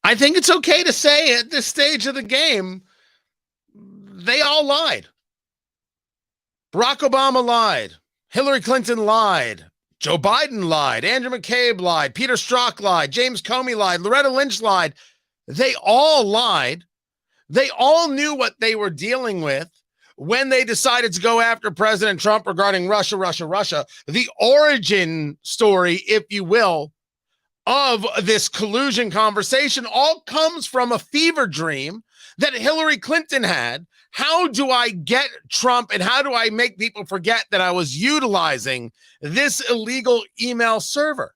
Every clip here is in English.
I think it's okay to say at this stage of the game, they all lied. Barack Obama lied. Hillary Clinton lied. Joe Biden lied. Andrew McCabe lied. Peter Strzok lied. James Comey lied. Loretta Lynch lied. They all lied. They all knew what they were dealing with when they decided to go after President Trump regarding Russia. The origin story, if you will, of this collusion conversation all comes from a fever dream that Hillary Clinton had. How do I get Trump and how do I make people forget that I was utilizing this illegal email server?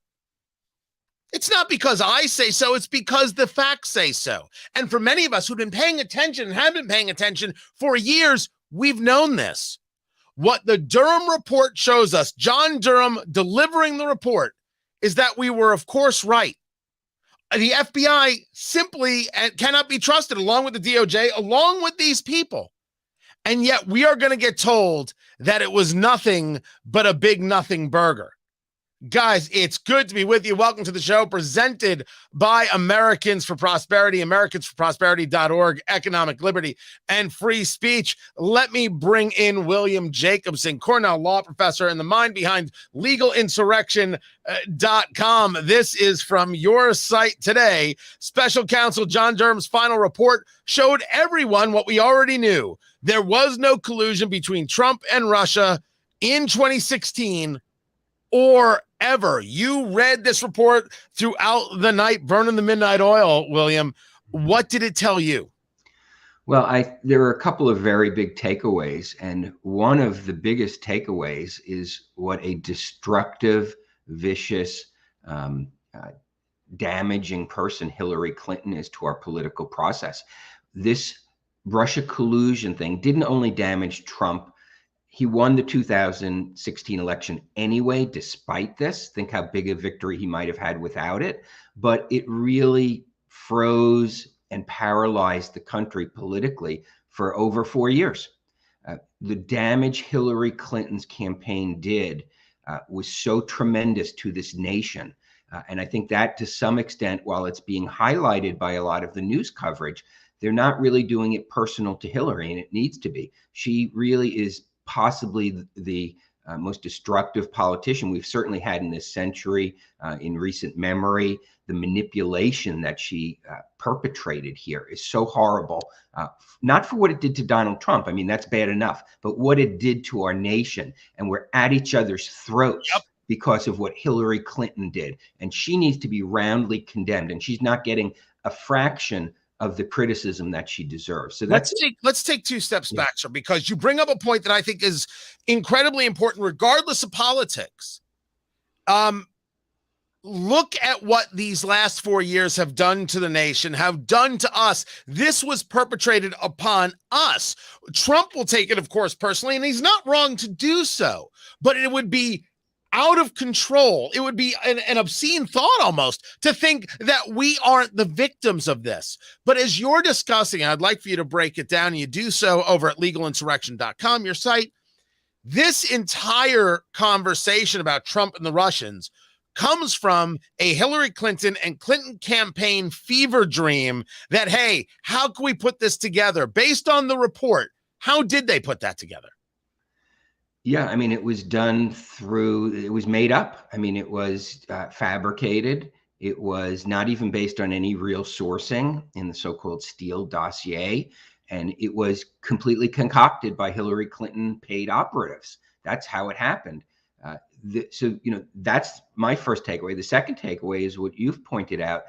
It's not because I say so, it's because the facts say so. And for many of us who've been paying attention and have been paying attention for years, we've known this. What the Durham Report shows us, John Durham delivering the report, is that we were, of course, right. The FBI simply cannot be trusted, along with the DOJ, along with these people. And yet we are going to get told that it was nothing but a big nothing burger. Guys, it's good to be with you. Welcome to the show, presented by Americans for Prosperity, americansforprosperity.org, economic liberty and free speech. Let me bring in William Jacobson, Cornell law professor and the mind behind legalinsurrection.com. This is from your site today. Special counsel John Durham's final report showed everyone what we already knew. There was no collusion between Trump and Russia in 2016 or ever. You read this report throughout the night, burning the midnight oil, William. What did it tell you? Well, there are a couple of very big takeaways, and one of the biggest takeaways is what a destructive, vicious, damaging person Hillary Clinton is to our political process. This Russia collusion thing didn't only damage Trump. He won the 2016 election anyway, despite this. Think how big a victory he might have had without it. But it really froze and paralyzed the country politically for over 4 years. The damage Hillary Clinton's campaign did was so tremendous to this nation. And I think that to some extent, while it's being highlighted by a lot of the news coverage, they're not really doing it personal to Hillary, and it needs to be. She really is possibly the most destructive politician we've certainly had in this century, in recent memory. The manipulation that she perpetrated here is so horrible, not for what it did to Donald Trump. I mean, that's bad enough, but what it did to our nation. And we're at each other's throats because of what Hillary Clinton did. And she needs to be roundly condemned, and she's not getting a fraction of the criticism that she deserves. So let's take two steps back, sir, because you bring up a point that I think is incredibly important, regardless of politics. Look at what these last 4 years have done to the nation, have done to us. This was perpetrated upon us. Trump will take it, of course, personally, and he's not wrong to do so, but it would be out of control. It would be an obscene thought almost to think that we aren't the victims of this. But as you're discussing, I'd like for you to break it down, and you do so over at legalinsurrection.com, your site. This entire conversation about Trump and the Russians comes from a Hillary Clinton and Clinton campaign fever dream that, hey, how can we put this together? Based on the report, how did they put that together? Yeah, I mean, it was done it was made up. I mean, it was fabricated. It was not even based on any real sourcing in the so-called Steele dossier. And it was completely concocted by Hillary Clinton paid operatives. That's how it happened. So, that's my first takeaway. The second takeaway is what you've pointed out.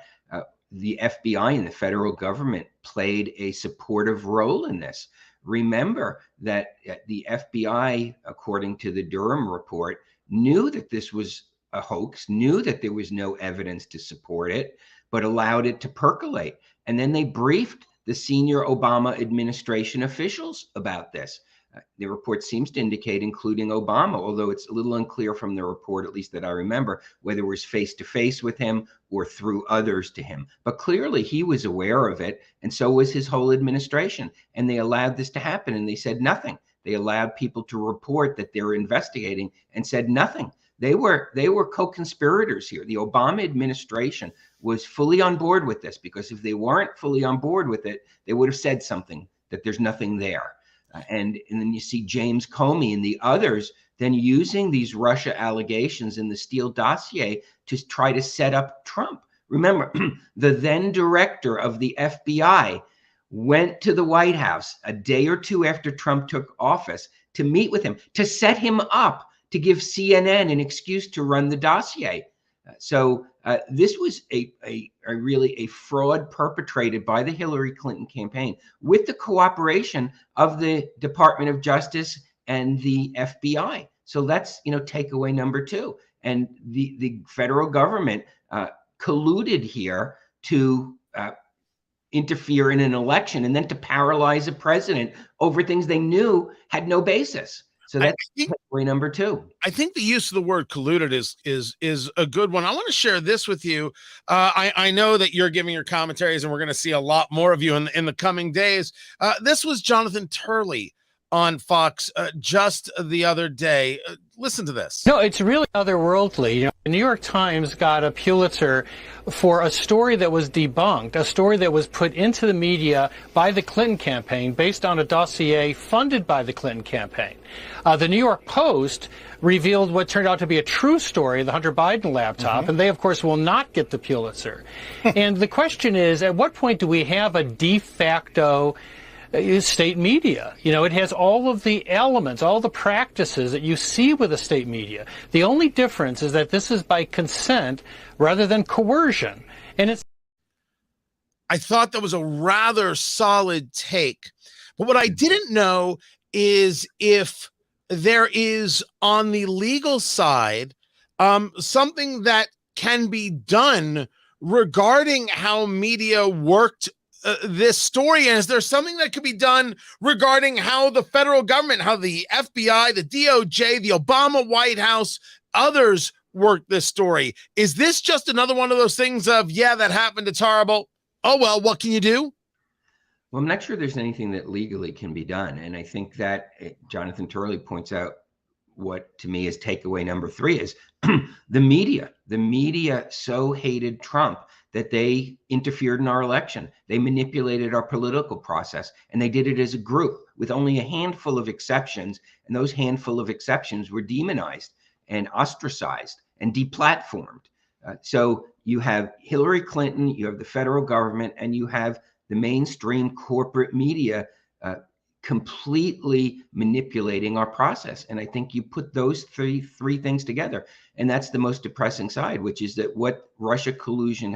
The FBI and the federal government played a supportive role in this. Remember that the FBI, according to the Durham Report, knew that this was a hoax, knew that there was no evidence to support it, but allowed it to percolate. And then they briefed the senior Obama administration officials about this. The report seems to indicate, including Obama, although it's a little unclear from the report, at least that I remember, whether it was face-to-face with him or through others to him. But clearly he was aware of it, and so was his whole administration. And they allowed this to happen, and they said nothing. They allowed people to report that they were investigating and said nothing. They were co-conspirators here. The Obama administration was fully on board with this, because if they weren't fully on board with it, they would have said something, that there's nothing there. And then you see James Comey and the others then using these Russia allegations in the Steele dossier to try to set up Trump. Remember, the then director of the FBI went to the White House a day or two after Trump took office to meet with him, to set him up, to give CNN an excuse to run the dossier. So this was really a fraud perpetrated by the Hillary Clinton campaign with the cooperation of the Department of Justice and the FBI. So that's, takeaway number two. And the federal government colluded here to interfere in an election and then to paralyze a president over things they knew had no basis. So that's takeaway number two. I think the use of the word colluded is a good one. I want to share this with you. I know that you're giving your commentaries, and we're going to see a lot more of you in the coming days. This was Jonathan Turley on Fox just the other day. Listen to this. No, it's really otherworldly. The New York Times got a Pulitzer for a story that was debunked, a story that was put into the media by the Clinton campaign based on a dossier funded by the Clinton campaign. The New York Post revealed what turned out to be a true story, the Hunter Biden laptop, and they, of course, will not get the Pulitzer. And the question is, at what point do we have a de facto state media? It has all of the elements, all the practices that you see with the state media. The only difference is that this is by consent rather than coercion. And I thought that was a rather solid take. But what I didn't know is if there is, on the legal side, something that can be done regarding how media worked this story. And is there something that could be done regarding how the federal government, how the FBI, the DOJ, the Obama White House, others worked this story? Is this just another one of those things of, yeah, that happened, it's horrible, oh well, what can you do? Well, I'm not sure there's anything that legally can be done. And I think that Jonathan Turley points out what to me is takeaway number three is the media so hated Trump that they interfered in our election. They manipulated our political process, and they did it as a group with only a handful of exceptions. And those handful of exceptions were demonized and ostracized and deplatformed. So you have Hillary Clinton, you have the federal government, and you have the mainstream corporate media completely manipulating our process. And I think you put those three things together, and that's the most depressing side, which is that what Russia collusion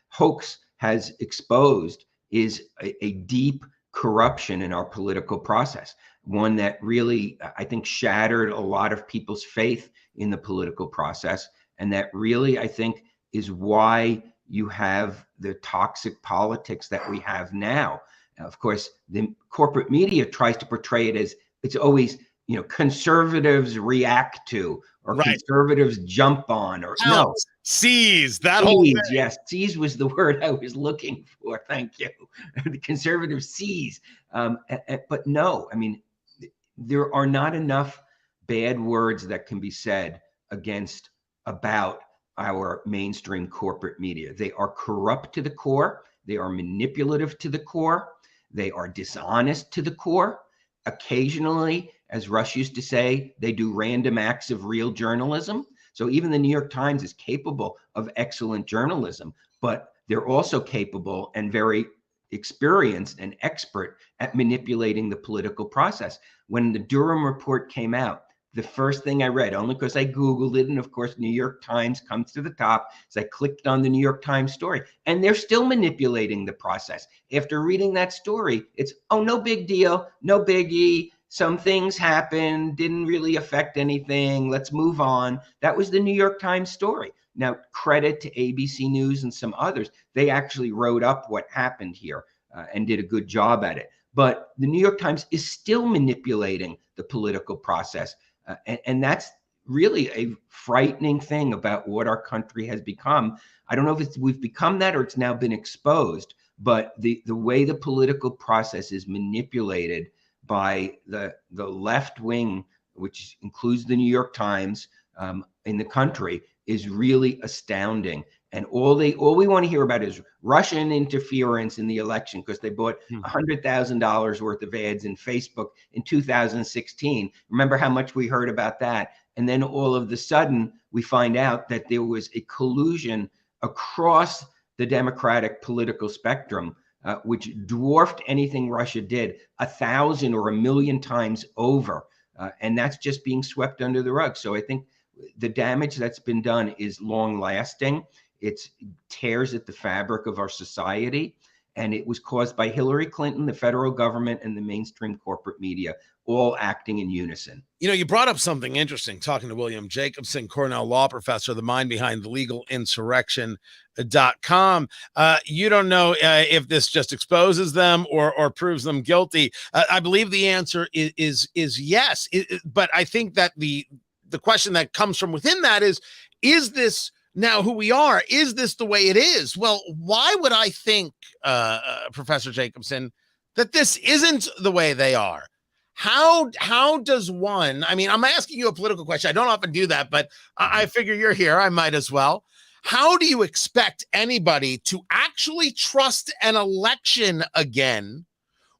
hoax has exposed is a deep corruption in our political process, one that really, I think, shattered a lot of people's faith in the political process. And that really, I think, is why you have the toxic politics that we have now. Now, of course, the corporate media tries to portray it as it's always, conservatives react to, or right, conservatives jump on, or no, seize that whole thing. Yes, seize was the word I was looking for. Thank you. The conservatives seize. But no, I mean, there are not enough bad words that can be said about our mainstream corporate media. They are corrupt to the core. They are manipulative to the core. They are dishonest to the core. Occasionally, as Rush used to say, they do random acts of real journalism. So even the New York Times is capable of excellent journalism, but they're also capable and very experienced and expert at manipulating the political process. When the Durham Report came out, the first thing I read, only because I Googled it, and of course, New York Times comes to the top, is I clicked on the New York Times story, and they're still manipulating the process. After reading that story, it's, oh, no big deal, no biggie, some things happened, didn't really affect anything, let's move on. That was the New York Times story. Now, credit to ABC News and some others. They actually wrote up what happened here and did a good job at it. But the New York Times is still manipulating the political process. And that's really a frightening thing about what our country has become. I don't know if we've become that or it's now been exposed, but the way the political process is manipulated by the left wing, which includes the New York Times, in the country is really astounding. And all we want to hear about is Russian interference in the election because they bought $100,000 worth of ads in Facebook in 2016. Remember how much we heard about that? And then all of a sudden, we find out that there was a collusion across the democratic political spectrum, which dwarfed anything Russia did 1,000 or 1,000,000 times over. And that's just being swept under the rug. So I think the damage that's been done is long lasting. It tears at the fabric of our society. And it was caused by Hillary Clinton, the federal government, and the mainstream corporate media, all acting in unison. You know, you brought up something interesting, talking to William Jacobson, Cornell law professor, the mind behind the legalinsurrection.com. You don't know if this just exposes them or proves them guilty. I believe the answer is yes. But I think that the question that comes from within that is this now who we are? Is this the way it is? Well, why would I think, Professor Jacobson, that this isn't the way they are? How does one, I mean, I'm asking you a political question. I don't often do that, but I figure you're here. I might as well. How do you expect anybody to actually trust an election again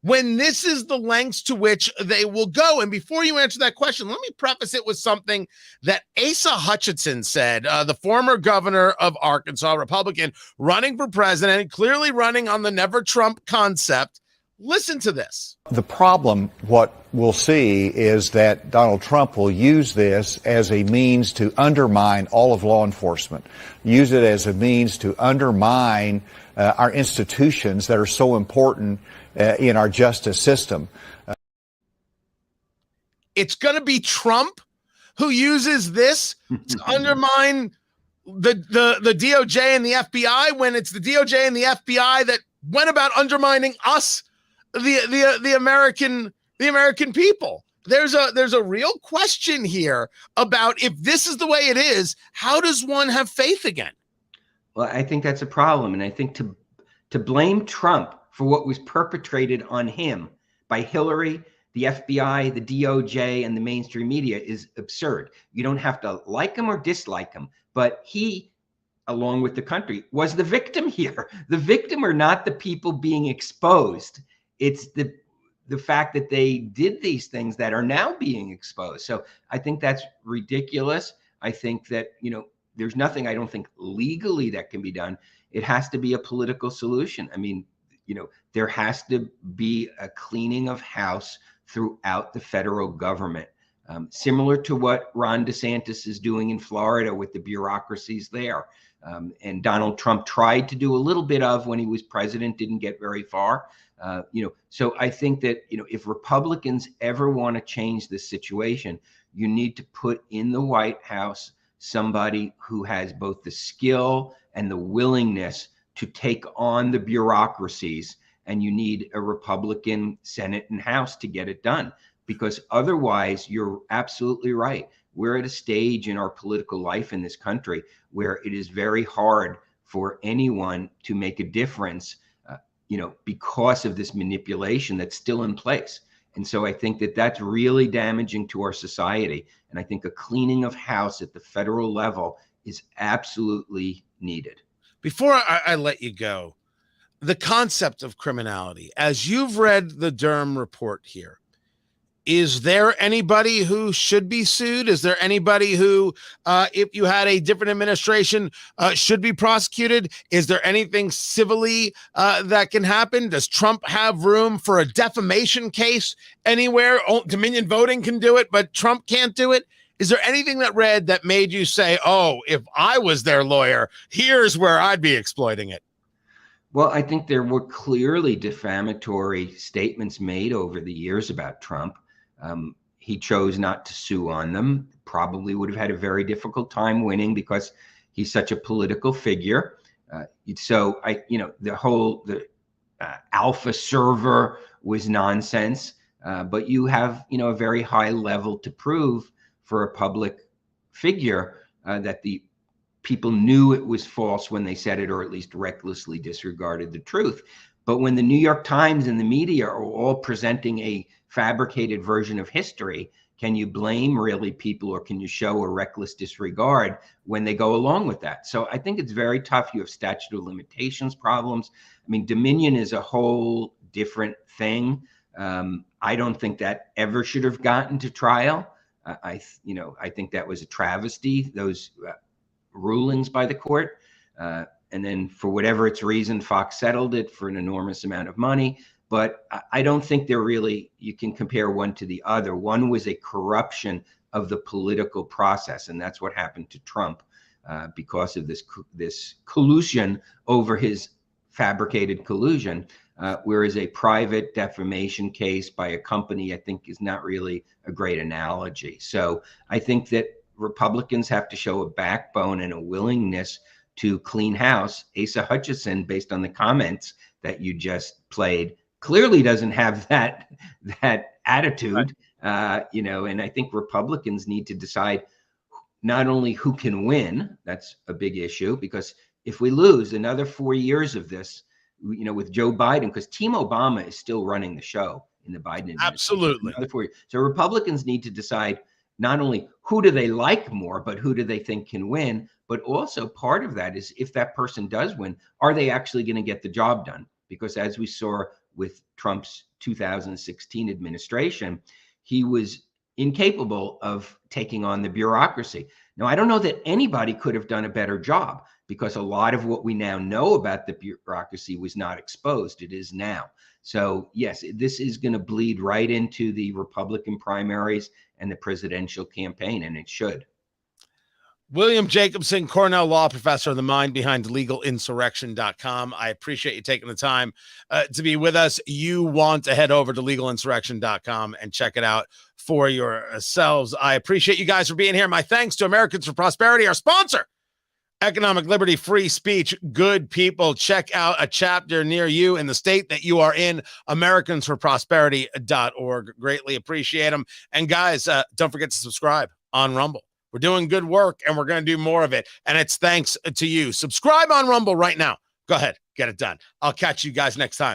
when this is the lengths to which they will go? And before you answer that question, let me preface it with something that Asa Hutchinson said, the former governor of Arkansas, Republican, running for president, clearly running on the never Trump concept. Listen to this. The problem, what we'll see, is that Donald Trump will use this as a means to undermine all of law enforcement, use it as a means to undermine our institutions that are so important in our justice system. It's going to be Trump who uses this to undermine the DOJ and the FBI, when it's the DOJ and the FBI that went about undermining us, the American people. There's a real question here about, if this is the way it is, how does one have faith again? Well, I think that's a problem. And I think to blame Trump for what was perpetrated on him by Hillary, the FBI, the DOJ, and the mainstream media is absurd. You don't have to like him or dislike him, but he, along with the country, was the victim here. The victim are not the people being exposed. It's the fact that they did these things that are now being exposed. So I think that's ridiculous. I think that, there's nothing, I don't think, legally that can be done. It has to be a political solution. I mean, there has to be a cleaning of house throughout the federal government, similar to what Ron DeSantis is doing in Florida with the bureaucracies there. And Donald Trump tried to do a little bit of when he was president, didn't get very far. So I think that, if Republicans ever want to change this situation, you need to put in the White House somebody who has both the skill and the willingness to take on the bureaucracies. And you need a Republican Senate and House to get it done, because otherwise, you're absolutely right. We're at a stage in our political life in this country where it is very hard for anyone to make a difference, because of this manipulation that's still in place. And so I think that that's really damaging to our society. And I think a cleaning of house at the federal level is absolutely needed. Before I let you go, the concept of criminality, as you've read the Durham Report here, is there anybody who should be sued? Is there anybody who, if you had a different administration, should be prosecuted? Is there anything civilly that can happen? Does Trump have room for a defamation case anywhere? Dominion voting can do it, but Trump can't do it. Is there anything that read that made you say, oh, if I was their lawyer, here's where I'd be exploiting it? Well, I think there were clearly defamatory statements made over the years about Trump. He chose not to sue on them. Probably would have had a very difficult time winning because he's such a political figure. So the alpha server was nonsense. But you have, a very high level to prove for a public figure that the people knew it was false when they said it, or at least recklessly disregarded the truth. But when the New York Times and the media are all presenting a fabricated version of history, can you blame really people, or can you show a reckless disregard when they go along with that? So I think it's very tough. You have statute of limitations problems. I mean, Dominion is a whole different thing. I don't think that ever should have gotten to trial. I think that was a travesty, those rulings by the court. And then for whatever its reason, Fox settled it for an enormous amount of money. But I don't think they're really, you can compare one to the other. One was a corruption of the political process, and that's what happened to Trump because of this collusion over his fabricated collusion. Whereas a private defamation case by a company, I think, is not really a great analogy. So I think that Republicans have to show a backbone and a willingness to clean house. Asa Hutchinson, based on the comments that you just played, clearly doesn't have that attitude, right. And I think Republicans need to decide not only who can win, that's a big issue, because if we lose another 4 years of this, with Joe Biden, because Team Obama is still running the show in the Biden administration. Absolutely. Another 4 years. So Republicans need to decide not only who do they like more, but who do they think can win. But also part of that is, if that person does win, are they actually going to get the job done? Because as we saw with Trump's 2016 administration, he was incapable of taking on the bureaucracy. Now, I don't know that anybody could have done a better job, because a lot of what we now know about the bureaucracy was not exposed. It is now. So yes, this is going to bleed right into the Republican primaries and the presidential campaign, and it should. William Jacobson, Cornell law professor, the mind behind legalinsurrection.com. I appreciate you taking the time to be with us. You want to head over to legalinsurrection.com and check it out for yourselves. I appreciate you guys for being here. My thanks to Americans for Prosperity, our sponsor. Economic liberty, free speech, good people. Check out a chapter near you in the state that you are in, americansforprosperity.org. Greatly appreciate them. And guys, don't forget to subscribe on Rumble. We're doing good work, and we're going to do more of it. And it's thanks to you. Subscribe on Rumble right now. Go ahead, get it done. I'll catch you guys next time.